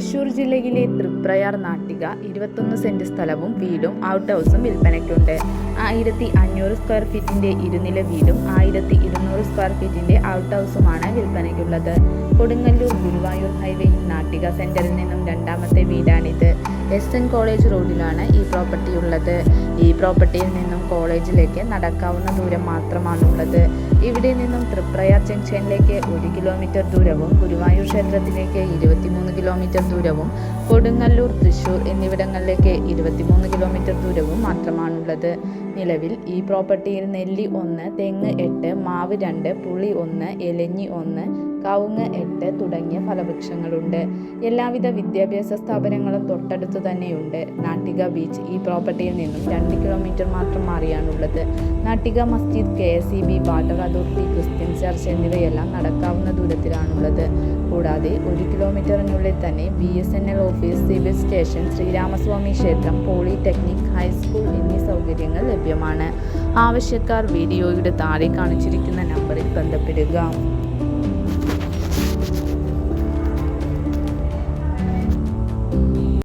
തൃശൂർ ജില്ലയിലെ തൃപ്രയാർ നാട്ടിക 21 സെന്റ് സ്ഥലവും വീടും ഔട്ട് ഹൗസും വിൽപ്പനയ്ക്കുണ്ട്. 1500 സ്ക്വയർ ഫീറ്റിന്റെ ഇരുനില വീടും 1200 സ്ക്വയർ ഫീറ്റിന്റെ ഔട്ട് ഹൗസുമാണ് വിൽപ്പനയ്ക്കുള്ളത്. കൊടുങ്ങല്ലൂർ ഗുരുവായൂർ ഹൈവേയിൽ നാട്ടിക സെന്ററിൽ നിന്നും രണ്ടാമത്തെ വീടാണിത്. SN കോളേജ് റോഡിലാണ് ഈ പ്രോപ്പർട്ടി ഉള്ളത്. ഈ പ്രോപ്പർട്ടിയിൽ നിന്നും കോളേജിലേക്ക് നടക്കാവുന്ന ദൂരം മാത്രമാണുള്ളത്. ഇവിടെ നിന്നും തൃപ്രയാർ ജംഗ്ഷനിലേക്ക് 1 കിലോമീറ്റർ ദൂരവും ഗുരുവായൂർ ക്ഷേത്രത്തിലേക്ക് 23 കിലോമീറ്റർ ദൂരവും കൊടുങ്ങല്ലൂർ, തൃശൂർ എന്നിവിടങ്ങളിലേക്ക് 23 കിലോമീറ്റർ ദൂരവും മാത്രമാണുള്ളത്. നിലവിൽ ഈ പ്രോപ്പർട്ടിയിൽ നെല്ലി 1, തെങ്ങ് 8, മാവ് 2, പുളി 1, എലഞ്ഞി 1, കവുങ്ങ് 8 തുടങ്ങിയ ഫലവൃക്ഷങ്ങളുണ്ട്. എല്ലാവിധ വിദ്യാഭ്യാസ സ്ഥാപനങ്ങളും തൊട്ടടുത്ത് തന്നെയുണ്ട്. നാട്ടിക ബീച്ച് ഈ പ്രോപ്പർട്ടിയിൽ നിന്നും 2 കിലോമീറ്റർ മാത്രം മാറിയാണുള്ളത്. നാട്ടിക മസ്ജിദ്, KSEB, water authority, Christian church എന്നിവയെല്ലാം നടക്കാവുന്ന ദൂരത്തിലാണുള്ളത്. കൂടാതെ 1 കിലോമീറ്ററിനുള്ളിൽ തന്നെ BSNL office, civil station, Sreeramaswamy ക്ഷേത്രം, പോളിടെക്നിക്, ഹൈസ്കൂൾ എന്നീ സൗകര്യങ്ങൾ ലഭ്യമാണ്. ആവശ്യക്കാർ വീഡിയോയുടെ താഴെ കാണിച്ചിരിക്കുന്ന നമ്പറിൽ ബന്ധപ്പെടുക.